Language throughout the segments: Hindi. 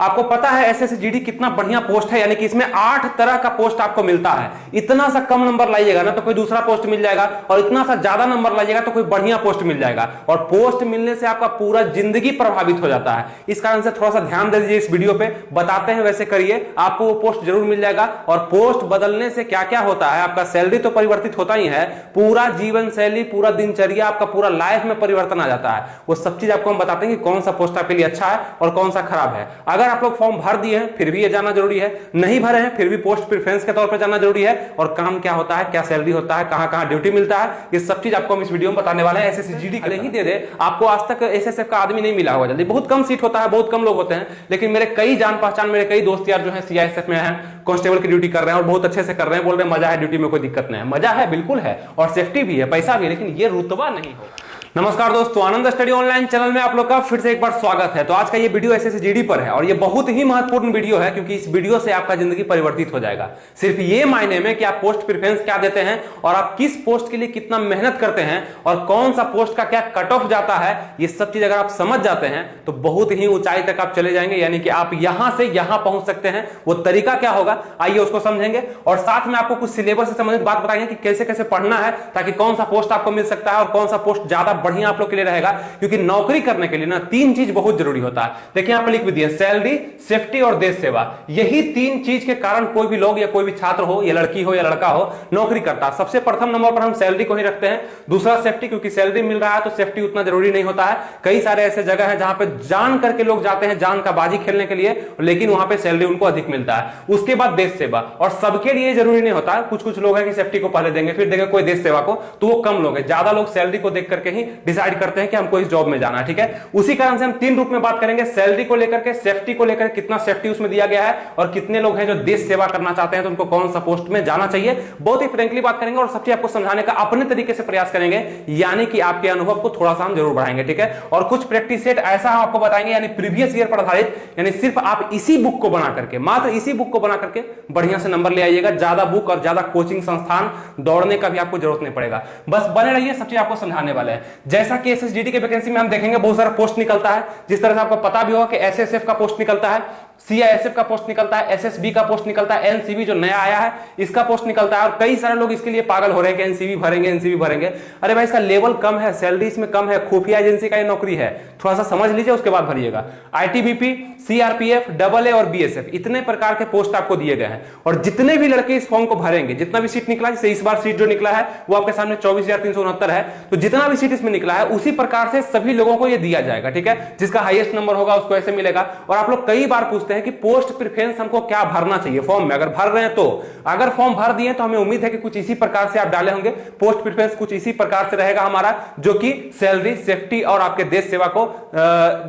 आपको पता है एसएसजीडी कितना बढ़िया पोस्ट है, यानी कि इसमें 8 तरह का पोस्ट आपको मिलता है। इतना सा कम नंबर लाइएगा ना तो कोई दूसरा पोस्ट मिल जाएगा, और इतना सा ज्यादा नंबर लाइएगा तो कोई बढ़िया पोस्ट मिल जाएगा। और पोस्ट मिलने से आपका पूरा जिंदगी प्रभावित हो जाता है। इस कारण से थोड़ा सा ध्यान दे दीजिए, इस वीडियो पे बताते हैं वैसे करिए, आपको वो पोस्ट जरूर मिल जाएगा। और पोस्ट बदलने से क्या क्या होता है, आपका सैलरी तो परिवर्तित होता ही है, पूरा जीवन शैली, पूरा दिनचर्या, आपका पूरा लाइफ में परिवर्तन आ जाता है। वो सब चीज आपको हम बताते हैं कि कौन सा पोस्ट आपके लिए अच्छा है और कौन सा खराब है। अगर आप लोग फॉर्म भर दिए हैं फिर भी ये जानना जरूरी है, नहीं भरे हैं फिर भी पोस्ट प्रेफरेंस के तौर पर जानना जरूरी है, और काम क्या होता है, क्या सैलरी होता है, कहां कहां ड्यूटी मिलता है, ये सब चीज आपको हम इस वीडियो में बताने वाले हैं। एसएसजीडी के ही दे दे, आपको आज तक एसएसएफ का आदमी नहीं मिला होगा जल्दी, बहुत कम सीट होता है, बहुत कम लोग होते हैं, लेकिन मेरे कई जान पहचान, मेरे कई दोस्त यार जो है सीआईएसएफ में है, कांस्टेबल की ड्यूटी कर रहे हैं और बहुत अच्छे से कर रहे हैं, बोल रहे हैं मजा है ड्यूटी में, कोई दिक्कत नहीं है। मजा है, बिल्कुल है, और सेफ्टी भी है, पैसा भी है, लेकिन ये रुतबा नहीं हो। नमस्कार दोस्तों, आनंद स्टडी ऑनलाइन चैनल में आप लोग का फिर से एक बार स्वागत है। तो आज का ये वीडियो एसएसजीडी पर है, और ये बहुत ही महत्वपूर्ण वीडियो है, क्योंकि इस वीडियो से आपका जिंदगी परिवर्तित हो जाएगा। सिर्फ ये मायने में कि आप पोस्ट प्रेफरेंस क्या देते हैं, और आप किस पोस्ट के लिए कितना मेहनत करते हैं, और कौन सा पोस्ट का क्या कट ऑफ जाता है, ये सब चीज अगर आप समझ जाते हैं तो बहुत ही ऊंचाई तक आप चले जाएंगे। यानी कि आप यहां से यहां पहुंच सकते हैं। वो तरीका क्या होगा, आइए उसको समझेंगे, और साथ में आपको कुछ सिलेबस से संबंधित बात बताएंगे कि कैसे कैसे पढ़ना है, ताकि कौन सा पोस्ट आपको मिल सकता है और कौन सा पोस्ट ज्यादा बढ़िया आप लोग के लिए रहेगा। क्योंकि नौकरी करने के लिए ना 3 चीज बहुत जरूरी होता है। देखिए यहां पर लिख भी दिया, सैलरी, सेफ्टी और देश सेवा। यही 3 चीज के कारण कोई भी लोग या कोई भी छात्र हो, या लड़की हो या लड़का हो, नौकरी करता है। सबसे प्रथम नंबर पर हम सैलरी को ही रखते हैं, दूसरा सेफ्टी, क्योंकि सैलरी मिल रहा है तो सेफ्टी उतना जरूरी नहीं होता है। कई सारे ऐसे जगह है जहां पे जान करके लोग जाते हैं जान का बाजी खेलने के लिए, लेकिन वहां पे सैलरी उनको अधिक मिलता है। उसके बाद देश सेवा, और सबके लिए जरूरी नहीं होता है, कुछ कुछ लोग हैं कि सेफ्टी को पहले देंगे फिर देंगे कोई देश सेवा को, तो वो कम लोग हैं। ज्यादा लोग सैलरी को देख करके ही डिसाइड करते हैं कि हमको इस जॉब में जाना है, ठीक है। उसी कारण से हम 3 रूप में बात करेंगे, सैलरी को लेकर के, सेफ्टी को लेकर कितना सेफ्टी उसमें दिया गया है, और कितने लोग हैं जो देश सेवा करना चाहते हैं तो उनको कौन सा पोस्ट में जाना चाहिए। बहुत ही फ्रेंकली बात करेंगे और सब चीज आपको समझाने का अपने तरीके से प्रयास करेंगे, यानी कि आपके अनुभव को थोड़ा सा हम जरूर बढ़ाएंगे, ठीक है। और कुछ प्रैक्टिस सेट ऐसा हम आपको बताएंगे, यानी प्रीवियस ईयर पर आधारित, यानी सिर्फ आप इसी बुक को बना करके, मात्र इसी बुक को बना करके बढ़िया से नंबर ले आइएगा। ज्यादा बुक और ज्यादा कोचिंग संस्थान दौड़ने का भी आपको जरूरत नहीं पड़ेगा, बस बने रहिए, सब चीज आपको समझाने वाले हैं। जैसा कि एसएसजीडी के वैकेंसी में हम देखेंगे बहुत सारा पोस्ट निकलता है, जिस तरह से आपको पता भी होगा कि एसएसएफ का पोस्ट निकलता है, सीआईएसएफ का पोस्ट निकलता है, एसएसबी का पोस्ट निकलता है, एनसीबी जो नया आया है इसका पोस्ट निकलता है। और कई सारे लोग इसके लिए पागल हो रहे हैं कि एनसीबी भरेंगे, एनसीबी भरेंगे। अरे भाई, इसका लेवल कम है, सैलरी इसमें कम है, खुफिया एजेंसी का ये नौकरी है, थोड़ा सा समझ लीजिए उसके बाद भरिएगा। आईटीबीपी, सीआरपीएफ, AA और बीएसएफ, इतने प्रकार के पोस्ट आपको दिए गए हैं, और जितने भी लड़के इस फॉर्म को भरेंगे, जितना भी सीट निकला, जैसे इस बार सीट जो निकला है वो आपके सामने 24,369 है, तो जितना भी सीट इसमें निकला है उसी प्रकार से सभी लोगों को ये दिया जाएगा, ठीक है। जिसका हाईएस्ट नंबर होगा उसको ऐसे मिलेगा। और आप लोग कई बार पूछते हैं कि पोस्ट प्रेफरेंस हमको क्या भरना चाहिए फॉर्म में, अगर भर रहे हैं तो, अगर फॉर्म भर दिए तो हमें उम्मीद है कि कुछ इसी प्रकार से आप डाले होंगे। पोस्ट प्रेफरेंस कुछ इसी प्रकार से रहेगा हमारा, जो कि सैलरी, सेफ्टी और आपके देश सेवा को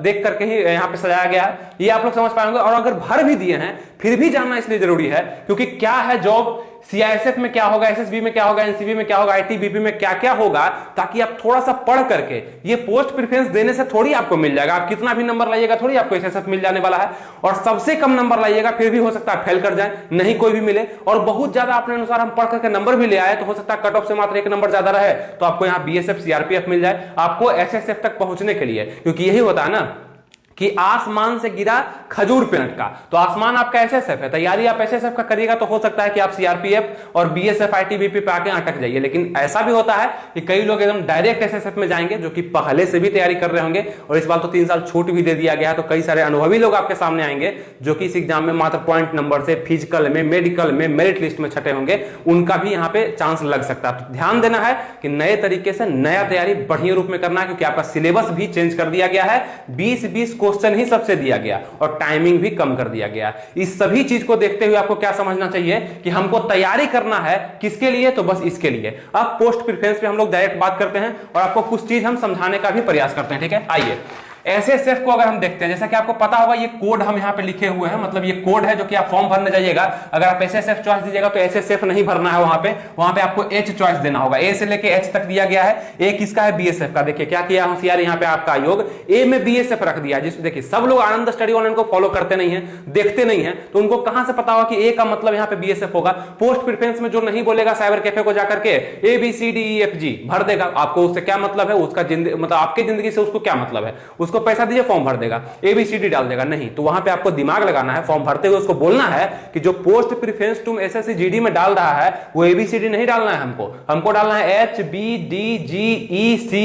देख करके ही यहां पे सजाया गया है, ये आप लोग समझ पाएंगे। और अगर भर भी दिए हैं फिर भी जानना इसलिए जरूरी है, क्योंकि क्या है जॉब, सीआईएसएफ में क्या होगा, एसएसबी में क्या होगा, एनसीबी में क्या होगा, आईटीबीपी में क्या क्या होगा, ताकि आप थोड़ा सा पढ़ करके, ये पोस्ट प्रेफरेंस देने से थोड़ी आपको मिल जाएगा, आप कितना भी नंबर लाइएगा थोड़ी आपको एसएसएफ मिल जाने वाला है। और सबसे कम नंबर लाइएगा फिर भी हो सकता है फेल कर जाए, नहीं कोई भी मिले। और बहुत ज्यादा अपने अनुसार हम पढ़ करके नंबर भी ले आए तो हो सकता है कट ऑफ से मात्र 1 नंबर ज्यादा रहे, तो आपको यहाँ बीएसएफ, सीआरपीएफ मिल जाए आपको एसएसएफ तक पहुंचने के लिए। क्योंकि यही होता है ना कि आसमान से गिरा खजूर पे लटका, तो आसमान आपका एसएसएफ है, तैयारी आप एसएसएफ का करिएगा तो हो सकता है कि आप सीआरपीएफ और बीएसएफ, आईटीबीपी पे आके अटक जाइए। लेकिन ऐसा भी होता है कि कई लोग एकदम डायरेक्ट एसएसएफ में जाएंगे, जो कि पहले से भी तैयारी कर रहे होंगे, और इस बार तो 3 साल छूट भी दे दिया गया है, तो कई सारे अनुभवी लोग आपके सामने आएंगे जो कि इस एग्जाम में मात्र पॉइंट नंबर से फिजिकल में, मेडिकल में, मेरिट लिस्ट में छठे होंगे, उनका भी यहाँ पे चांस लग सकता है। तो ध्यान देना है कि नए तरीके से नया तैयारी बढ़िया रूप में करना है, क्योंकि आपका सिलेबस भी चेंज कर दिया गया है, 20-20 क्वेश्चन ही सबसे दिया गया, और टाइमिंग भी कम कर दिया गया। इस सभी चीज को देखते हुए आपको क्या समझना चाहिए कि हमको तैयारी करना है किसके लिए, तो बस इसके लिए। अब पोस्ट प्रेफरेंस पे हम लोग डायरेक्ट बात करते हैं, और आपको कुछ चीज हम समझाने का भी प्रयास करते हैं, ठीक है। आइए एसएसएफ को अगर हम देखते हैं, जैसा कि आपको पता होगा ये कोड हम यहाँ पे लिखे हुए हैं, मतलब ये कोड है जो कि आप फॉर्म भरने जाइएगा, अगर आप एसएसएफ चॉइस दीजिएगा तो एसएसएफ नहीं भरना है, वहां पे आपको एच चॉइस देना होगा। ए से लेके एच तक दिया गया है। ए किसका है, बीएसएफ का। देखिए क्या किया होशियार यहाँ पे आपका आयोग, ए में बीएसएफ रख दिया, जिसमें देखिए सब लोग आनंद स्टडी ऑनलाइन को फॉलो करते नहीं है, देखते नहीं है, तो उनको कहां से पता होगा कि ए का मतलब यहाँ पे बीएसएफ होगा। पोस्ट प्रेफरेंस में जो नहीं बोलेगा साइबर कैफे को जाकर के ABCDEFG भर देगा, आपको उससे क्या मतलब है, उसका मतलब आपकी जिंदगी से उसको क्या मतलब है, उसको पैसा दीजिए फॉर्म भर देगा, ABCD डाल देगा, नहीं। तो वहां पे आपको दिमाग लगाना है, फॉर्म भरते हुए उसको बोलना है कि जो पोस्ट प्रेफरेंस तुम SSC GD में डाल रहा है वो ABCD नहीं डालना है, हमको डालना है HBDGECA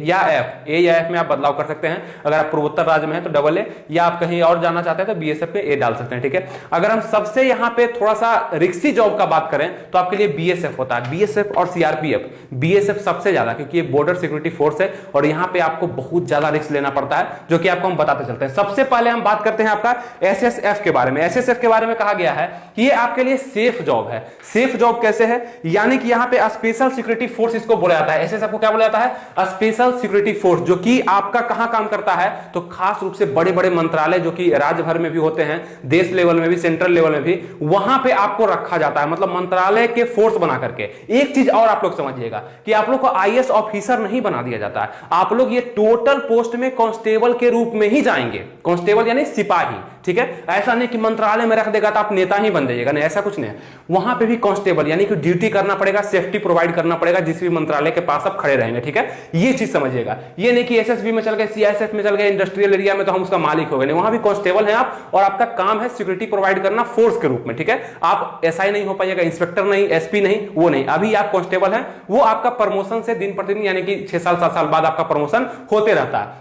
या F। ए या F में आप बदलाव कर सकते हैं, अगर आप पूर्वोत्तर राज्य में है तो डबल A, या आप कहीं और जाना चाहते हैं तो BSF में A डाल सकते हैं, ठीक है। अगर हम सबसे यहां पे थोड़ा सा रिक्सी जॉब का बात करें तो आपके लिए BSF होता है, BSF और CRPF। BSF सबसे ज्यादा, क्योंकि ये बॉर्डर सिक्योरिटी फोर्स है और यहां पे आपको बहुत ज्यादा रिस्क लेना पड़ता है, जो कि आपको हम बताते चलते हैं। सबसे पहले हम बात करते हैं आपका SSF के बारे में। SSF के बारे में कहा गया है कि ये आपके लिए सेफ जॉब है। सेफ जॉब कैसे है, यानी कि यहां पे स्पेशल सिक्योरिटी फोर्स इसको बोला जाता है। SSF को क्या बोला जाता है, स्पेशल सिक्योरिटी फोर्स, जो कि आपका कहां काम करता है, तो खास रूप से बड़े बड़े मंत्रालय जो कि राज्य भर में भी होते हैं, देश लेवल में भी, सेंट्रल लेवल में भी, वहां पे आपको रखा जाता है, मतलब मंत्रालय के फोर्स बना करके। एक चीज और आप लोग समझिएगा कि आप लोग को IAS ऑफिसर नहीं बना दिया जाता है, आप लोग ये टोटल पोस्ट में कांस्टेबल के रूप में ही जाएंगे। कांस्टेबल यानी सिपाही, ठीक है। ऐसा नहीं कि मंत्रालय में रख देगा तो आप नेता ही बन जाइएगा, नहीं, ऐसा कुछ नहीं है। वहां पे भी कांस्टेबल यानी कि ड्यूटी करना पड़ेगा, सेफ्टी प्रोवाइड करना पड़ेगा जिस भी मंत्रालय के पास आप खड़े रहेंगे, ठीक है। ये चीज समझिएगा। ये नहीं कि SSB में चल गए, CISF में चल गए, इंडस्ट्रियल एरिया में तो हम उसका मालिक हो गए, नहीं, वहां भी कांस्टेबल हैं आप, और आपका काम है सिक्योरिटी प्रोवाइड करना फोर्स के रूप में, ठीक है। आप SI नहीं हो पाइएगा, इंस्पेक्टर नहीं, SP नहीं, वो नहीं, अभी आप कांस्टेबल हैं। वो आपका प्रमोशन से दिन प्रतिदिन यानी कि 6 साल 7 साल बाद आपका प्रमोशन होते रहता है।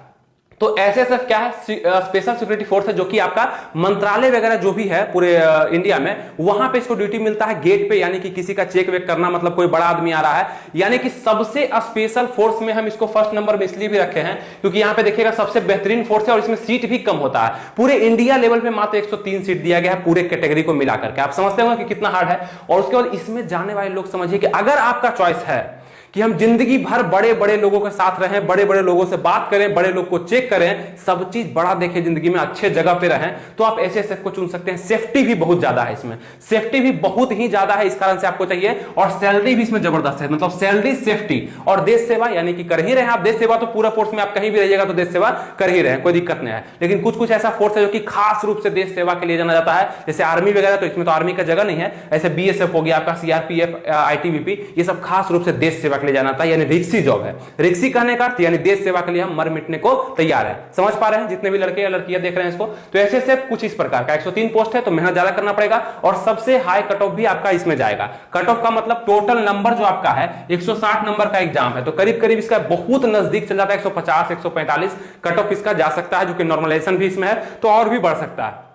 तो SSF क्या है, स्पेशल सिक्योरिटी फोर्स है, जो कि आपका मंत्रालय वगैरह जो भी है पूरे इंडिया में, वहां पे इसको ड्यूटी मिलता है गेट पे, यानी कि किसी का चेक वेक करना, मतलब कोई बड़ा आदमी आ रहा है, यानी कि सबसे स्पेशल फोर्स में हम इसको फर्स्ट नंबर में इसलिए भी रखे हैं क्योंकि यहां पे देखिएगा सबसे बेहतरीन फोर्स है और इसमें सीट भी कम होता है। पूरे इंडिया लेवल पे मात्र 103 सीट दिया गया है पूरे कैटेगरी को मिलाकर के। आप समझते होंगे कि कितना हार्ड है। और उसके बाद इसमें जाने वाले लोग समझिए कि अगर आपका चॉइस है कि हम जिंदगी भर बड़े बड़े लोगों के साथ रहें, बड़े बड़े लोगों से बात करें, बड़े लोग को चेक करें, सब चीज बड़ा देखें, जिंदगी में अच्छे जगह पे रहें, तो आप SSF को चुन सकते हैं। सेफ्टी भी बहुत ज्यादा है इसमें, सेफ्टी भी बहुत ही ज्यादा है, इस कारण से आपको चाहिए। और सैलरी भी इसमें जबरदस्त है, मतलब सैलरी, सेफ्टी और देश सेवा, यानी कि कर ही रहे हैं आप देश सेवा, तो पूरा फोर्स में आप कहीं भी रहिएगा तो देश सेवा कर ही रहे हैं, कोई दिक्कत नहीं है। लेकिन कुछ कुछ ऐसा फोर्स है जो कि खास रूप से देश सेवा के लिए जाना जाता है, जैसे आर्मी वगैरह, तो इसमें तो आर्मी का जगह नहीं है। ऐसे BSF हो गया आपका, CRPF, ITBP, ये सब खास रूप से देश सेवा के लिए जाना था, यानी रिक्सी जॉब है। रिक्सी कहने का अर्थ यानी देश सेवा के लिए हम मर मिटने को तैयार है। समझ पा रहे हैं जितने भी लड़के या लड़कियां देख रहे हैं इसको। तो SSF कुछ इस प्रकार का 103 पोस्ट है, तो मेहनत ज्यादा करना पड़ेगा और सबसे हाई कट ऑफ भी आपका इसमें जाएगा। कट ऑफ का मतलब टोटल नंबर जो आपका है 160 नंबर का एग्जाम है, तो करीब करीब इसका बहुत नजदीक चल जाता है, 150 145 कट ऑफ इसका जा सकता है, जो कि नॉर्मलाइजेशन भी इसमें है, तो और भी बढ़ सकता है।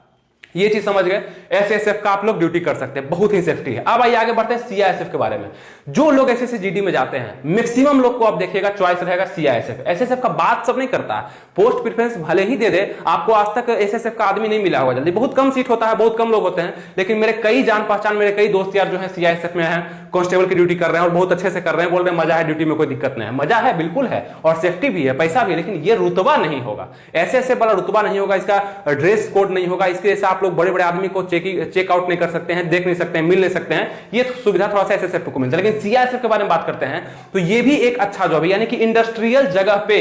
ये चीज समझ गए। SSF का आप लोग ड्यूटी कर सकते हैं, बहुत ही सेफ्टी है। अब आइए आगे बढ़ते हैं CISF के बारे में। जो लोग SSC GD में जाते हैं, मैक्सिमम लोग को आप देखिएगा चॉइस रहेगा CISF। SSF का बात सब नहीं करता, पोस्ट प्रेफरेंस भले ही दे दे, आपको आज तक SSF का आदमी नहीं मिला होगा जल्दी, बहुत कम सीट होता है, बहुत कम लोग होते हैं। लेकिन मेरे कई जान पहचान, मेरे कई दोस्त यार जो है CISF में है, कांस्टेबल की ड्यूटी कर रहे हैं और बहुत अच्छे से कर रहे हैं, बोल रहे हैं मजा है ड्यूटी में, कोई दिक्कत नहीं है। मजा है, बिल्कुल है, और सेफ्टी भी है, पैसा भी है, लेकिन ये रुतबा नहीं होगा, SSF वाला रुतबा नहीं होगा, इसका ड्रेस कोड नहीं होगा, इसके जैसे आप लोग बड़े बड़े आदमी को चेकआउट नहीं कर सकते हैं, देख नहीं सकते हैं, मिल नहीं सकते हैं। ये सुविधा थोड़ा सा SSF को मिलता है। लेकिन CISF के बारे में बात करते हैं तो ये भी एक अच्छा जॉब है, यानी कि इंडस्ट्रियल जगह पे,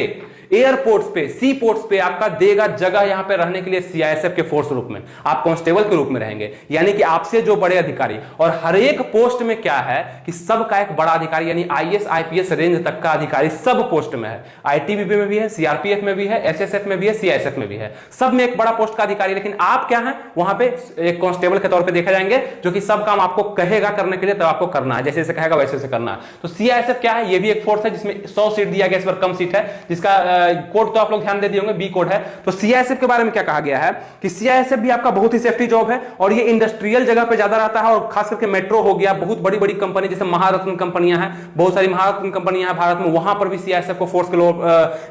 एयरपोर्ट्स पे, सी पोर्ट्स पे आपका देगा जगह यहां पे रहने के लिए CISF के फोर्स रूप में। आप कांस्टेबल के रूप में रहेंगे, यानी कि आपसे जो बड़े अधिकारी, और हर एक पोस्ट में क्या है कि सबका एक बड़ा अधिकारी, यानी IAS IPS रेंज तक का अधिकारी सब पोस्ट में है। ITBP में भी है, CRPF में भी है, SSF में भी है, CISF में भी है, सब में एक बड़ा पोस्ट का अधिकारी। लेकिन आप क्या है, वहां पे एक कांस्टेबल के तौर पर देखे जाएंगे, जो कि सब काम आपको कहेगा करने के लिए, तब आपको करना है, जैसे जैसे कहेगा वैसे वैसे करना है। तो CISF क्या है, ये भी एक फोर्स है जिसमें 100 सीट दिया गया, इस पर कम सीट है, जिसका कोड तो आप लोग ध्यान दे दिए होंगे, B कोड है। तो CISF के बारे में क्या कहा गया है कि CISF भी आपका बहुत ही सेफ्टी जॉब है, और ये इंडस्ट्रियल जगह पे ज्यादा रहता है, और खास करके मेट्रो हो गया, बहुत बड़ी बड़ी कंपनी जैसे महारत्न कंपनियां हैं, बहुत सारी महारत्न कंपनियां हैं भारत में, वहां पर भी CISF को फोर्स के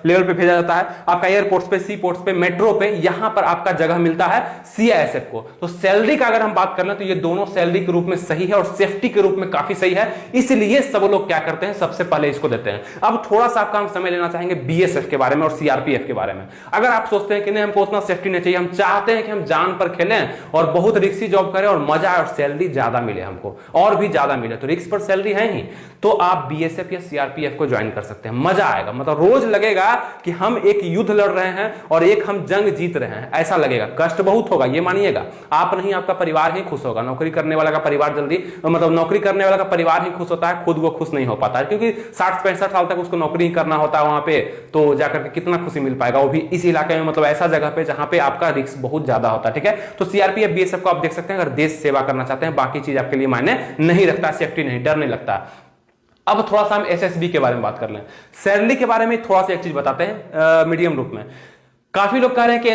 लेवल पे भेजा जाता है। आपका एयरपोर्ट्स पे, सी पोर्ट्स पे, मेट्रो पे, यहां पर आपका जगह मिलता है CISF को। तो सैलरी का अगर हम बात कर लें तो ये दोनों सैलरी के रूप में सही है और सेफ्टी के रूप में काफी सही है, इसलिए सब लोग क्या करते हैं, सबसे पहले इसको देते हैं। अब थोड़ा सा आपका हम समय लेना चाहेंगे BSF के बारे में और CRPF के बारे में। अगर आप सोचते हैं कि नहीं हमको उतना सेफ्टी नहीं चाहिए, हम चाहते हैं कि हम जान पर खेलें और बहुत रिस्की जॉब करें और मजा और सैलरी ज्यादा मिले, हमको और भी ज्यादा मिले, तो रिस्क पर सैलरी है ही, तो आप BSF या CRPF को ज्वाइन कर सकते हैं। मजा आएगा, मतलब रोज लगेगा कि हम एक युद्ध लड़ रहे हैं और एक हम जंग जीत रहे हैं, ऐसा लगेगा। कष्ट बहुत होगा, ये मानिएगा, आप नहीं आपका परिवार ही खुश होगा। नौकरी करने वाला का परिवार जल्दी, मतलब नौकरी करने वाला का परिवार ही खुश होता है, खुद वो खुश नहीं हो पाता है, क्योंकि 60-65 साल तक उसको नौकरी करना होता है वहां पे, तो जाकर के कितना खुशी मिल पाएगा, वो भी इस इलाके में, मतलब ऐसा जगह पे जहां पे आपका रिस्क बहुत ज्यादा होता है। ठीक है, तो सीआरपीएफ बीएसएफ को आप देख सकते हैं अगर देश सेवा करना चाहते हैं, बाकी चीज आपके लिए मायने नहीं रखता, सेफ्टी नहीं, डर नहीं लगता। अब थोड़ा सा हम एसएसबी के बारे में बात कर लें। सैलरी के बारे में थोड़ा सा एक चीज बताते हैं मीडियम रूप में। काफी लोग कह रहे हैं कि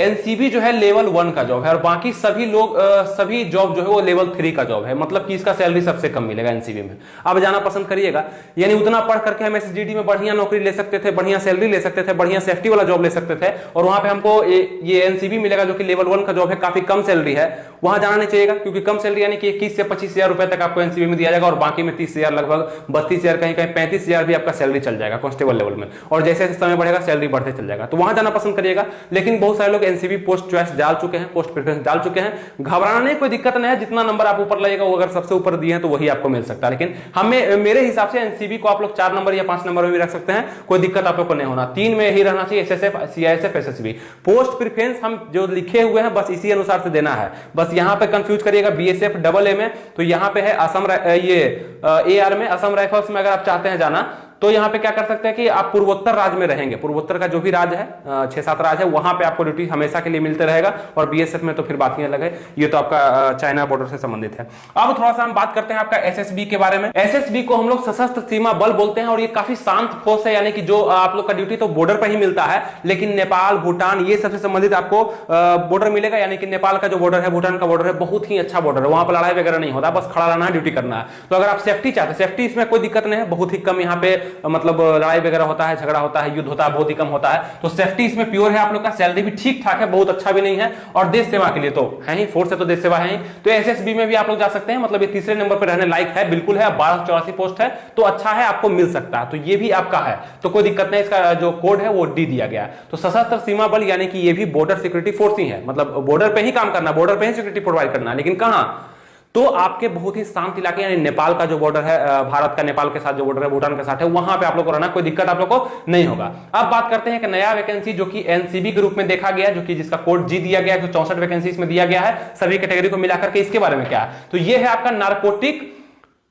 एनसीबी जो है लेवल 1 का जॉब है और बाकी सभी लोग सभी जॉब जो है वो लेवल 3 का जॉब है, मतलब कि इसका सैलरी सबसे कम मिलेगा एनसीबी में। आप जाना पसंद करिएगा, यानी उतना पढ़ करके हम एसएसडी में बढ़िया नौकरी ले सकते थे, बढ़िया सैलरी ले सकते थे, बढ़िया सेफ्टी वाला जॉब ले सकते थे, और वहां पे हमको ये एनसीबी मिलेगा जो कि लेवल 1 का जॉब है, काफी कम सैलरी है। वहां जाना नहीं चाहिएगा, क्योंकि कम सैलरी यानी कि 21 से 25,000 रुपए तक आपको एनसीबी में दिया जाएगा और बाकी में 30,000, लगभग 32,000, कहीं कहीं 35,000 भी आपका सैलरी चल जाएगा कांस्टेबल लेवल में, और जैसे जैसे समय बढ़ेगा सैलरी बढ़ते चल जाएगा, तो वहां जाना पसंद करिएगा। लेकिन बहुत सारे लोग एनसीबी पोस्ट चॉइस डाल चुके हैं, पोस्ट प्रेफरेंस डाल चुके हैं। घबराना नहीं, कोई दिक्कत नहीं है, जितना नंबर आप ऊपर लाइएगा वो अगर सबसे ऊपर दिए हैं तो वही आपको मिल सकता है। लेकिन हमें, मेरे हिसाब से एनसीबी को आप लोग 4 नंबर या 5 नंबर में भी रख सकते हैं, कोई दिक्कत आप लोग को नहीं होना। 3 में ही रहना चाहिए, SSF, CISF, SSB. Post preference हम जो लिखे हुए हैं बस इसी अनुसार से देना है, बस यहां पे कंफ्यूज करिएगा बीएसएफ डबल ए में, तो यहां पे है असम, ये एआर में असम राइफल्स में अगर आप चाहते हैं जाना तो यहां पे क्या कर सकते हैं कि आप पूर्वोत्तर राज्य में रहेंगे, पूर्वोत्तर का जो भी राज्य है 6-7 राज्य है, वहां पे आपको ड्यूटी हमेशा के लिए मिलते रहेगा, और बीएसएफ में तो फिर बात ही अलग है, ये तो आपका चाइना बॉर्डर से संबंधित है। अब थोड़ा सा हम बात करते हैं आपका एसएसबी के बारे में। एसएसबी को हम लोग सशस्त्र सीमा बल बोलते हैं और ये काफी शांत फोर्स है, यानी कि जो आप लोग का ड्यूटी तो बॉर्डर पर ही मिलता है, लेकिन नेपाल, भूटान ये सबसे संबंधित आपको बॉर्डर मिलेगा, यानी कि नेपाल का जो बॉर्डर है, भूटान का बॉर्डर है, बहुत ही अच्छा बॉर्डर है, वहां पर लड़ाई वगैरह नहीं होता, बस खड़ा रहना है, ड्यूटी करना है। तो अगर आप सेफ्टी चाहते हैं, सेफ्टी इसमें कोई दिक्कत नहीं है, बहुत ही कम यहाँ पे मतलब लड़ाई वगैरह होता है, झगड़ा होता है, युद्ध होता है, बहुत ही कम होता है, तो सेफ्टी इसमें प्योर है आप लोग का। सैलरी भी ठीक ठाक है, बहुत अच्छा भी नहीं है, और देश सेवा के लिए तो है ही, फोर्स है तो देश सेवा है ही। तो एसएसबी में भी आप लोग जा सकते हैं, मतलब ये तीसरे नंबर पर रहने लायक है, बिल्कुल है। 1284 पोस्ट है तो अच्छा है, आपको मिल सकता है, तो ये भी आपका है, तो कोई दिक्कत नहीं। इसका जो कोड है वो डी दिया गया है। तो सशस्त्र सीमा बल यानी कि ये भी बॉर्डर सिक्योरिटी फोर्स ही है, मतलब बॉर्डर पे ही काम करना, बॉर्डर पे ही सिक्योरिटी प्रोवाइड करना, लेकिन कहां, तो आपके बहुत ही शांत इलाके, यानी नेपाल का जो बॉर्डर है, भारत का नेपाल के साथ जो बॉर्डर है, भूटान के साथ है, वहां पे आप लोग को रहना, कोई दिक्कत आप लोग को नहीं होगा। अब बात करते हैं कि नया वैकेंसी जो कि एनसीबी के रूप में देखा गया, जो कि जिसका कोड जी दिया गया है, 64 वैकेंसी इसमें दिया गया है सभी कैटेगरी को मिलाकर के। इसके बारे में क्या है, तो ये है आपका narcotic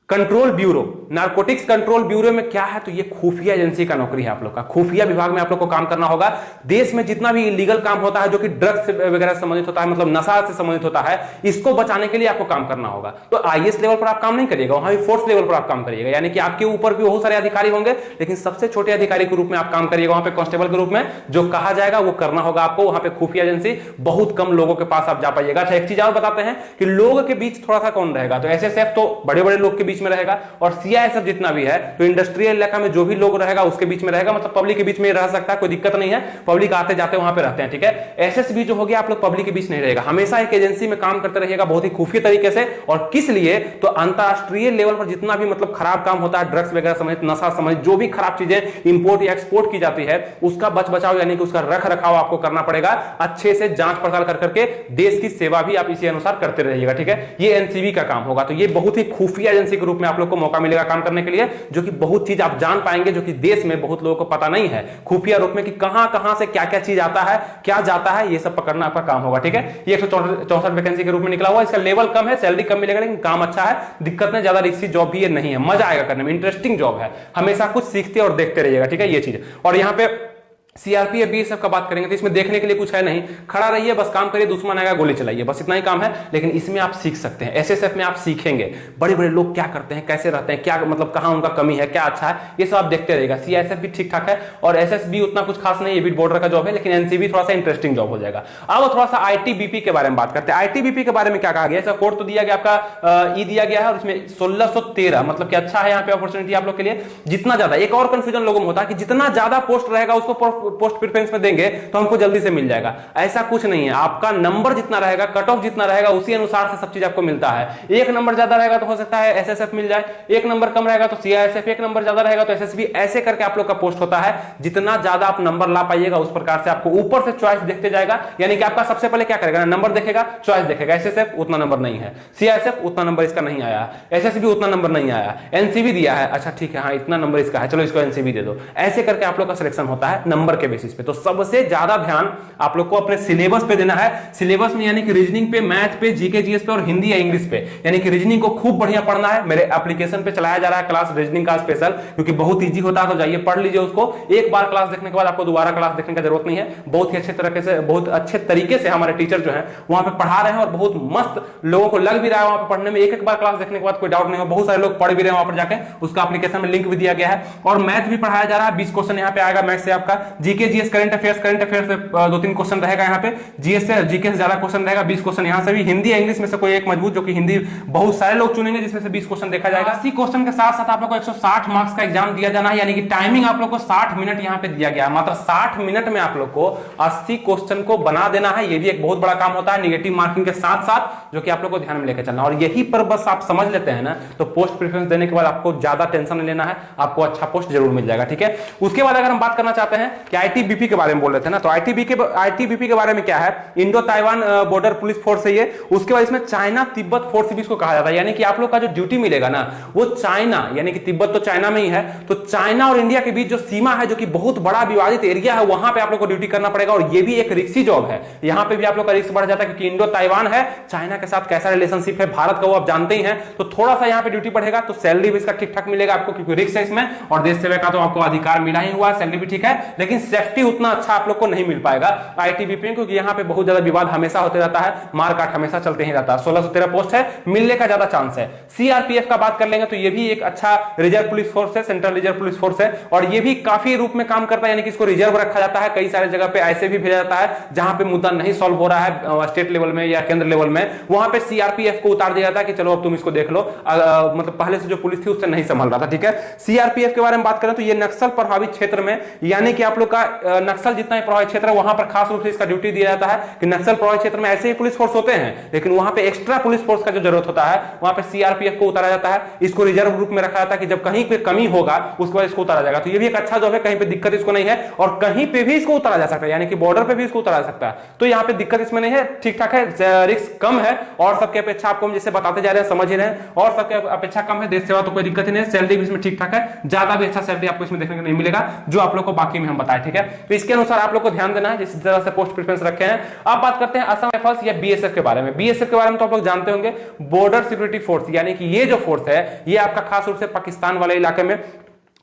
control bureau. Narcotics control bureau में क्या है, तो ये खुफिया एजेंसी का नौकरी है आप लोग का, खुफिया विभाग में आप लोग को काम करना होगा। देश में जितना भी इलीगल काम होता है, जो कि ड्रग्स वगैरह से संबंधित होता है, मतलब नशा से संबंधित होता है, इसको बचाने के लिए आपको काम करना होगा। तो आईएएस लेवल पर आप काम नहीं करिएगा, वहां भी फोर्स लेवल पर आप काम करिएगा, यानी कि आपके ऊपर भी बहुत सारे अधिकारी होंगे, लेकिन सबसे छोटे अधिकारी के रूप में आप काम करिएगा, वहां पे कांस्टेबल के रूप में जो कहा जाएगा वो करना होगा आपको। वहां पे खुफिया एजेंसी, बहुत कम लोगों के पास आप जा पाइएगा। अच्छा, एक चीज और बताते हैं कि लोगों के बीच थोड़ा सा कौन रहेगा, तो एसएसएफ तो बड़े बड़े लोग के बीच में रहेगा, और सीआईएसएफ जितना भी है तो इंडस्ट्रियल इलाका में जो भी लोग रहेगा उसके बीच में रहेगा, मतलब पब्लिक के बीच में रह सकता है, कोई दिक्कत नहीं है, पब्लिक आते जाते वहां पे रहते हैं। ठीक है, एसएसबी जो हो गया आप लोग पब्लिक के बीच नहीं रहेगा, हमेशा एक एजेंसी में काम करते रहिएगा, बहुत ही खुफिया तरीके से। और किस लिए, तो अंतरराष्ट्रीय लेवल पर जितना भी मतलब खराब काम होता है, ड्रग्स वगैरह संबंधित, नशा संबंधित जो भी खराब चीजें इंपोर्ट या एक्सपोर्ट की जाती है, उसका बच बचाव यानी कि उसका रख रखाव आपको करना पड़ेगा, अच्छे से जांच पड़ताल कर करके देश की सेवा भी आप इसी अनुसार करते रहिएगा। ठीक है, ये एनसीबी का काम होगा। तो ये बहुत ही खुफिया एजेंसी के रूप में आप लोग को मौका मिलेगा काम करने के लिए, जो कि बहुत चीज आप जान पाएंगे, जो कि देश में बहुत लोगों को पता नहीं है, खुफिया रूप में, कि कहां कहां से क्या क्या चीज आता है, क्या जाता है, ये सब पकड़ना आपका काम होगा। ठीक है, ये 164 वैकेंसी के रूप में निकला हुआ, इसका लेवल कम है, सैलरी कम मिलेगा, लेकिन काम अच्छा है, दिक्कत नहीं, ज्यादा रिस्की जॉब भी ये नहीं है, मजा आएगा करने में, इंटरेस्टिंग जॉब है, हमेशा कुछ सीखते और देखते रहिएगा। ठीक है, ये चीज। और यहां पे सीआरपीएफ बीएसएफ का बात करेंगे तो इसमें देखने के लिए कुछ है नहीं, खड़ा रहिए, बस काम करिए, दुश्मन आएगा गोली चलाइए, बस इतना ही काम है। लेकिन इसमें आप सीख सकते हैं, एसएसएफ में आप सीखेंगे बड़े बड़े लोग क्या करते हैं, कैसे रहते हैं, क्या मतलब कहां उनका कमी है, क्या अच्छा है, ये सब आप देखते रहिएगा। सीआईएसएफ भी ठीक ठाक है, और एसएसबी उतना कुछ खास नहीं, ये भी बॉर्डर का जॉब है, लेकिन एनसीबी थोड़ा सा इंटरेस्टिंग जॉब हो जाएगा। अब थोड़ा सा आईटीबीपी के बारे में बात करते हैं। आईटीबीपी के बारे में क्या कहा गया, इसका कोड तो दिया गया आपका ई दिया गया है, और इसमें 1613, मतलब कि अच्छा है यहाँ पे अपॉर्चुनिटी आप लोग के लिए। जितना ज्यादा, एक और कंफ्यूजन लोगों में होता है कि जितना ज्यादा पोस्ट रहेगा उसको पोस्ट प्रेफरेंस में देंगे तो हमको जल्दी से मिल जाएगा, ऐसा कुछ नहीं है। आपका नंबर जितना रहेगा, कट ऑफ जितना रहेगा, उसी अनुसार से सब चीज आपको मिलता है। एक नंबर ज्यादा रहेगा तो हो सकता है एसएसएफ मिल जाए, एक नंबर कम रहेगा तो सीआईएसएफ, एक नंबर ज्यादा रहेगा तो एसएसबी, ऐसे करके आप लोग का पोस्ट होता है। जितना ज्यादा आप नंबर ला पाइएगा उस प्रकार से आपको ऊपर से चॉइस देखते जाएगा, यानी कि आपका सबसे पहले क्या करेगा, नंबर देखेगा, चॉइस देखेगा। एसएसएफ उतना नंबर नहीं है, सीआईएसएफ उतना नंबर इसका नहीं आया, एसएसबी उतना नंबर नहीं आया, एनसीबी दिया है, अच्छा ठीक है, हाँ इतना नंबर इसका है, चलो इसको एनसीबी दे दो, ऐसे करके आप लोग का सिलेक्शन होता है नंबर नंबर के बेसिस पे। तो सबसे ज्यादा ध्यान आप लोग को अपने सिलेबस पे देना है। सिलेबस में यानी कि रीजनिंग पे, मैथ पे, जीके जीएस पे और हिंदी या इंग्लिश पे, यानी कि रीजनिंग को खूब बढ़िया पढ़ना है। मेरे एप्लीकेशन पे चलाया जा रहा है क्लास रीजनिंग का स्पेशल, क्योंकि बहुत ईजी होता है, तो जाइए पढ़ लीजिए उसको। एक बार क्लास देखने के बाद आपको दोबारा क्लास देखने की जरूरत नहीं है। बहुत ही अच्छे तरीके से, बहुत अच्छे तरीके से हमारे टीचर जो है वहां पे पढ़ा रहे हैं और बहुत मस्त लोगों को लग भी रहा है वहां पे पढ़ने में। एक बार क्लास देखने के बाद कोई डाउट नहीं हो, बहुत सारे लोग पढ़ भी रहे हैं वहां पर जाके। उसका एप्लीकेशन में लिंक भी दिया गया है। और मैथ भी पढ़ाया जा रहा है। 20 क्वेश्चन यहाँ पे आएगा मैथ से आपका। जीके जीएस करंट अफेयर्स से 2-3 क्वेश्चन रहेगा यहाँ पे। जीएस से, जीके से ज्यादा क्वेश्चन रहेगा, 20 क्वेश्चन यहाँ से भी। हिंदी या इंग्लिश में से कोई एक मजबूत, जो कि हिंदी बहुत सारे लोग चुनेंगे, जिसमें से 20 क्वेश्चन देखा जाएगा। 80 क्वेश्चन के साथ साथ आप लोग को 160 मार्क्स का एग्जाम दिया जाना है, यानी कि टाइमिंग आप लोग को 60 मिनट यहाँ पे दिया गया। मात्र 60 मिनट में आप लोग को 80 क्वेश्चन को बना देना है। ये भी एक बहुत बड़ा काम होता है, निगेटिव मार्किंग के साथ साथ, जो कि आप लोग को ध्यान में लेकर चलना। और यही पर बस आप समझ लेते हैं ना, तो पोस्ट प्रेफरेंस देने के बाद आपको ज्यादा टेंशन नहीं लेना है, आपको अच्छा पोस्ट जरूर मिल जाएगा। ठीक है, उसके बाद अगर हम बात करना चाहते हैं कि आईटीबीपी के बारे में बोल रहे थे ना, तो आईटीबीपी के बारे में क्या है, Indo Taiwan border police force है ये। उसके बाद इसमें चाइना तिब्बत फोर्स भी इसको कहा जाता है, यानी कि आप लोग का जो ड्यूटी मिलेगा ना, वो चाइना, यानी कि तिब्बत तो चाइना में ही है, तो चाइना और इंडिया के बीच जो सीमा है, जो कि बहुत बड़ा विवादित एरिया है, वहां पे आप लोग को ड्यूटी करना पड़ेगा। और ये भी एक रिस्की जॉब है, यहां पे भी आप लोग का रिस्क बढ़ जाता है, क्योंकि इंडो ताइवान है, चाइना के साथ कैसा रिलेशनशिप है भारत का वो आप जानते ही हैं। तो थोड़ा सा यहां पे ड्यूटी बढ़ेगा, तो सैलरी भी इसका ठीक ठाक मिलेगा आपको, क्योंकि रिस्क है इसमें। और देश सेवा का तो आपको अधिकार मिला ही हुआ, सैलरी भी ठीक है, लेकिन सेफ्टी उतना अच्छा आप लोग को नहीं मिल पाएगा आईटीबीपी में, क्योंकि यहां पे बहुत ज्यादा विवाद हमेशा होते रहता है, मारकाट हमेशा चलते ही रहता है। 1613 पोस्ट है, मिलने का ज्यादा चांस है। सीआरपीएफ का बात कर लेंगे तो ये भी एक अच्छा रिजर्व पुलिस फोर्स है, सेंट्रल रिजर्व पुलिस फोर्स है, और ये भी काफी रूप में काम करता है, यानी कि इसको रिजर्व रखा जाता है। कई सारे जगह पे ऐसे भी भेजा जाता है जहां पे मुद्दा नहीं सॉल्व हो रहा है स्टेट लेवल में या केंद्र लेवल में, वहां पे सीआरपीएफ को उतार दिया जाता है कि चलो अब तुम इसको देख लो। मतलब पहले से जो पुलिस थी उससे नहीं संभल रहा था। ठीक है, सीआरपीएफ के बारे में बात करें तो ये नक्सल प्रभावित क्षेत्र में, यानी कि आप लोग का नक्सल जितना प्रभावित क्षेत्र है वहां पर खास रूप से इसका ड्यूटी दिया जाता है कि नक्सल प्रभावित क्षेत्र में ऐसे ही पुलिस फोर्स होते हैं, लेकिन वहां पे एक्स्ट्रा पुलिस फोर्स का जो जरूरत होता है, वहां पे सीआरपीएफ को उतारा जाता है। इसको रिजर्व ग्रुप में रखा जाता है कि जब कहीं पे कमी होगा उसके बाद इसको उतारा जाएगा। तो ये भी एक अच्छा जॉब है, कहीं पे दिक्कत इसको नहीं है, और कहीं पे भी इसको उतारा जा सकता है, यानी कि बॉर्डर पे भी इसको उतारा जा सकता है। तो यहाँ पे दिक्कत इसमें नहीं है, ठीक ठाक है, रिस्क कम है, और सबके अपेक्षा आपको हम जैसे बताते जा रहे हैं, समझ ही रहे हैं, और सबके अपेक्षा कम है। देश सेवा तो कोई दिक्कत ही नहीं है, सैलरी भी इसमें ठीक ठाक है, ज्यादा भी अच्छा सैलरी आपको इसमें देखने को नहीं मिलेगा, जो आप लोग को बाकी में हम बताए। ठीक है, तो इसके अनुसार आप लोग को ध्यान देना है जिस तरह से पोस्ट प्रेफरेंस रखे हैं। अब बात करते हैं असम राइफल्स या बीएसएफ के बारे में। बीएसएफ के बारे में तो आप लोग जानते होंगे, बॉर्डर सिक्योरिटी फोर्स, यानी कि ये जो फोर्स है ये आपका खास रूप से पाकिस्तान वाले इलाके में,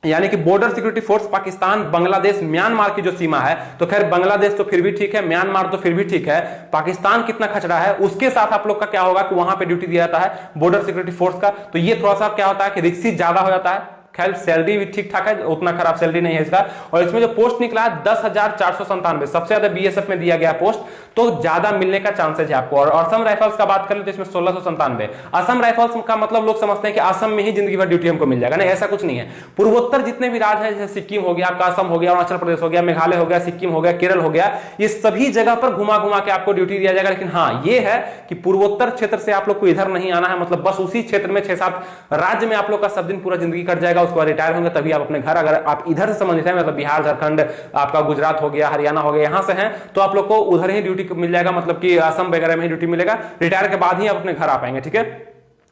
यानी कि border security force Pakistan, Bangladesh, Myanmar की जो सीमा है, तो खैर बांग्लादेश तो फिर भी ठीक है, म्यांमार तो फिर भी ठीक है, पाकिस्तान कितना खचड़ा है, उसके साथ आप लोग का क्या होगा कि वहां पे ड्यूटी दिया जाता है बॉर्डर सिक्योरिटी फोर्स का। तो ये थोड़ा सा क्या होता है कि रिस्क ज्यादा हो जाता है। खैर सैलरी भी ठीक ठाक है, उतना खराब सैलरी नहीं है इसका। और इसमें जो पोस्ट निकला है 10,497, सबसे ज्यादा बीएसएफ में दिया गया पोस्ट, तो ज्यादा मिलने का चांसेस है आपको। और असम राइफल्स का बात करें तो इसमें 1697। असम राइफल्स का मतलब लोग समझते हैं कि असम में ही जिंदगी भर ड्यूटी हमको मिल जाएगा, नहीं, ऐसा कुछ नहीं है। पूर्वोत्तर जितने भी राज्य है, जैसे सिक्किम हो गया आपका, असम हो गया, अरुणाचल प्रदेश हो गया, मेघालय हो गया, सिक्किम हो गया, केरल हो गया, ये सभी जगह पर घुमा घुमा के आपको ड्यूटी दिया जाएगा। लेकिन हाँ ये है कि पूर्वोत्तर क्षेत्र से आप लोग को इधर नहीं आना है, मतलब बस उसी क्षेत्र में 6-7 राज्य में आप लोग का सब दिन पूरा जिंदगी कट जाएगा, उसके बाद रिटायर होंगे तभी आप अपने घर। अगर आप इधर से संबंधित है, मतलब बिहार, झारखंड, आपका गुजरात हो गया, हरियाणा हो गया, यहां से हैं, तो आप लोग को उधर ही ड्यूटी मिल जाएगा, मतलब कि असम वगैरह में ही ड्यूटी मिलेगा। रिटायर के बाद ही आप अपने घर आ पाएंगे। ठीक है,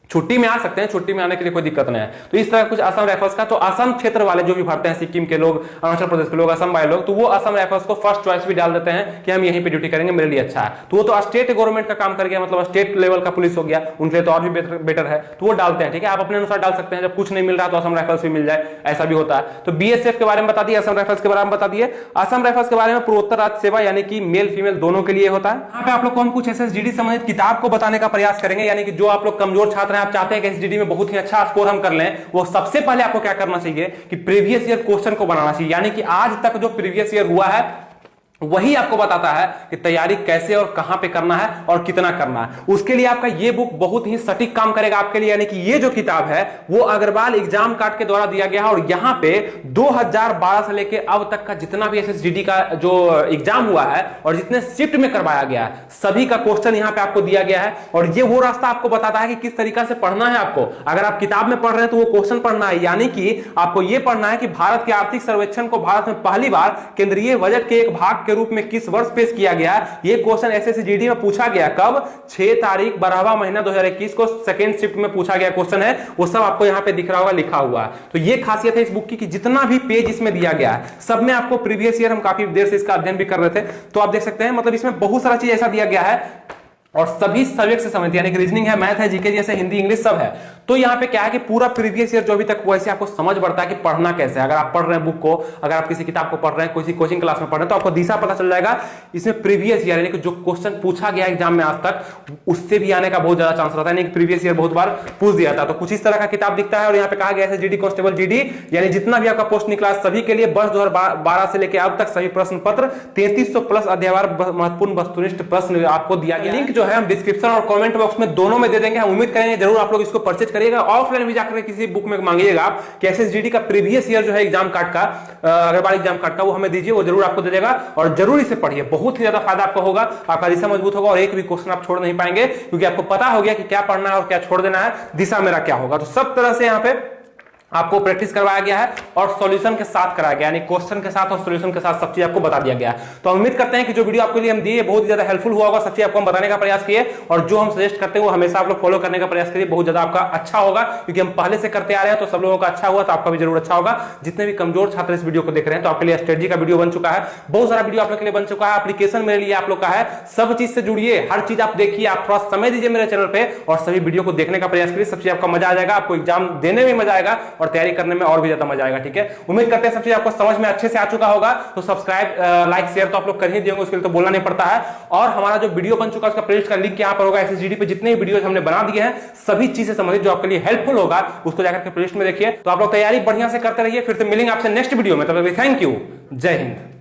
छुट्टी में आ सकते हैं, छुट्टी में आने के लिए कोई दिक्कत नहीं है। तो इस तरह कुछ असम राइफल्स का। तो असम क्षेत्र वाले जो भी भरते हैं, सिक्किम के लोग, अरुणाचल प्रदेश के लोग, असम वाले लोग, तो वो असम राइफल्स को फर्स्ट चॉइस भी डाल देते हैं कि हम यहीं पे ड्यूटी करेंगे, मेरे लिए अच्छा है। तो वो तो स्टेट गवर्नमेंट का काम कर गया, मतलब स्टेट लेवल का पुलिस हो गया, उनके लिए तो और भी बेटर है, तो वो डालते हैं। ठीक है, आप अपने अनुसार डाल सकते हैं, जब कुछ नहीं मिल रहा तो असम राइफल्स भी मिल जाए, ऐसा भी होता है। तो बीएसएफ के बारे में बता दिए, असम राइफल्स के बारे में बता दिए। असम राइफल्स के बारे में पूर्वोत्तर राज्य सेवा, यानी कि मेल फीमेल दोनों के लिए होता है। यहाँ पे आप लोग को हम कुछ एसएसजीडी संबंधित किताब को बताने का प्रयास करेंगे, यानी कि जो आप लोग कमजोर छात्र हैं, आप चाहते हैं कि एसएसजीडी में बहुत ही अच्छा स्कोर हम कर लें, वो सबसे पहले आपको क्या करना चाहिए कि प्रीवियस ईयर क्वेश्चन को बनाना चाहिए, यानी कि आज तक जो प्रीवियस ईयर हुआ है वही आपको बताता है कि तैयारी कैसे और कहां पे करना है और कितना करना है। उसके लिए आपका ये बुक बहुत ही सटीक काम करेगा आपके लिए, यानी कि ये जो किताब है वो अग्रवाल एग्जाम कार्ड के द्वारा दिया गया है। और यहां पे 2012 से लेके अब तक का जितना भी एसएसजीडी का जो एग्जाम हुआ है और जितने शिफ्ट में करवाया गया है, सभी का क्वेश्चन यहां पे आपको दिया गया है। और ये वो रास्ता आपको बताता है कि किस तरीका से पढ़ना है आपको। अगर आप किताब में पढ़ रहे हैं तो वो क्वेश्चन पढ़ना है, यानी कि आपको ये पढ़ना है कि भारत के आर्थिक सर्वेक्षण को भारत में पहली बार केंद्रीय बजट के एक भाग के रूप में किस वर्ष पेश किया गया। ये क्वेश्चन एसएससीजीडी में पूछा गया, कब 6 तारीख 12वां महीना 2021 को सेकेंड शिफ्ट में पूछा गया क्वेश्चन है, वो सब आपको यहां पे दिख रहा होगा, लिखा हुआ। तो ये खासियत है इस बुक की कि जितना भी पेज इसमें दिया गया है सब में आपको प्रीवियस ईयर, हम काफी देर से इसका अध्ययन भी कर रहे थे तो आप देख सकते हैं, मतलब इसमें बहुत सारा चीज ऐसा दिया गया है और सभी सब्जेक्ट से संबंधित, यानी कि रीजनिंग है, मैथ है, जीके जैसे हिंदी इंग्लिश सब है। तो यहाँ पे क्या है कि पूरा प्रीवियस ईयर जो अभी तक हुआ है आपको समझ पड़ता है कि पढ़ना कैसे है। अगर आप पढ़ रहे हैं बुक को, अगर आप किसी किताब को पढ़ रहे हैं, किसी कोचिंग क्लास में पढ़ रहे हैं, तो आपको दिशा पता चल जाएगा। इसमें प्रीवियस ईयर यानी कि जो क्वेश्चन पूछा गया एग्जाम में आज तक उससे भी आने का बहुत ज्यादा चांस रहता है, यानी कि प्रीवियस ईयर बहुत बार पूछ दिया था। तो कुछ इस तरह का किताब दिखता है और यहाँ पे कहा गया है जीडी कांस्टेबल जीडी, यानी जितना भी आपका पोस्ट निकला सभी के लिए वर्ष 2012 से लेकर अब तक सभी प्रश्न पत्र 3300 प्लस अध्यायवार महत्वपूर्ण वस्तुनिष्ठ प्रश्न आपको दिया गया। लिंक जो है हम डिस्क्रिप्शन और कमेंट बॉक्स में दोनों में दे देंगे। हम उम्मीद करेंगे जरूर आप लोग इसको परचेज करिएगा। ऑफलाइन भी जाकर किसी बुक में मांगिएगा आप कि एसएसजीडी का प्रीवियस ईयर जो है एग्जाम कार्ड का, अग्रवाल एग्जाम कार्ड का, वो हमें दीजिए, वो जरूर आपको दे देगा और जरूर इसे पढ़िए, बहुत ही ज्यादा फायदा आपको होगा, आपका दिशा मजबूत होगा और एक भी क्वेश्चन आप छोड़ नहीं पाएंगे क्योंकि आपको पता हो गया कि क्या पढ़ना है और क्या छोड़ देना है, दिशा मेरा क्या होगा। तो सब तरह से यहाँ पे आपको प्रैक्टिस करवाया गया है और सॉल्यूशन के साथ कराया गया, यानी क्वेश्चन के साथ और सॉल्यूशन के साथ सब चीज आपको बता दिया गया है। तो हम उम्मीद करते हैं कि जो वीडियो आपके लिए हम दिए बहुत ज्यादा हेल्पफुल हुआ होगा, सब चीज आपको हम बताने का प्रयास किए और जो हम सजेस्ट करते हैं वो हमेशा आप लोग फॉलो करने का प्रयास करिए, बहुत ज्यादा आपका अच्छा होगा क्योंकि हम पहले से करते आ रहे हैं। तो सब लोगों का अच्छा हुआ तो आपका भी जरूर अच्छा होगा। जितने भी कमजोर छात्र इस वीडियो को देख रहे हैं तो आपके लिए स्ट्रेटजी का वीडियो बन चुका है, बहुत सारा वीडियो आप लोग के लिए बन चुका है, एप्लीकेशन मेरे लिए आप लोग का है, सब चीज से जुड़िए, हर चीज आप देखिए, आप थोड़ा समय दीजिए मेरे चैनल पे और सभी वीडियो को देखने का प्रयास करिए, सब चीज आपका मजा आ जाएगा, आपको एग्जाम देने में मजा आएगा और तैयारी करने में और भी ज्यादा मजा आएगा। ठीक है, उम्मीद करते हैं सब चीज आपको समझ में अच्छे से आ चुका होगा। तो सब्सक्राइब लाइक शेयर तो आप लोग कर ही देंगे, उसके लिए तो बोलना नहीं पड़ता है। और हमारा जो वीडियो बन चुका है उसका प्लेलिस्ट का लिंक यहाँ पर होगा। एसएसजीडी पे जितने भी वीडियो हमने बना दिए हैं सभी चीजें संबंधित जो आपके लिए हेल्पफुल होगा उसको जाकर के प्लेलिस्ट में देखिए। तो आप लोग तैयारी बढ़िया से करते रहिए, फिर से मिलेंगे आपसे नेक्स्ट वीडियो में, तब तक थैंक यू, जय हिंद।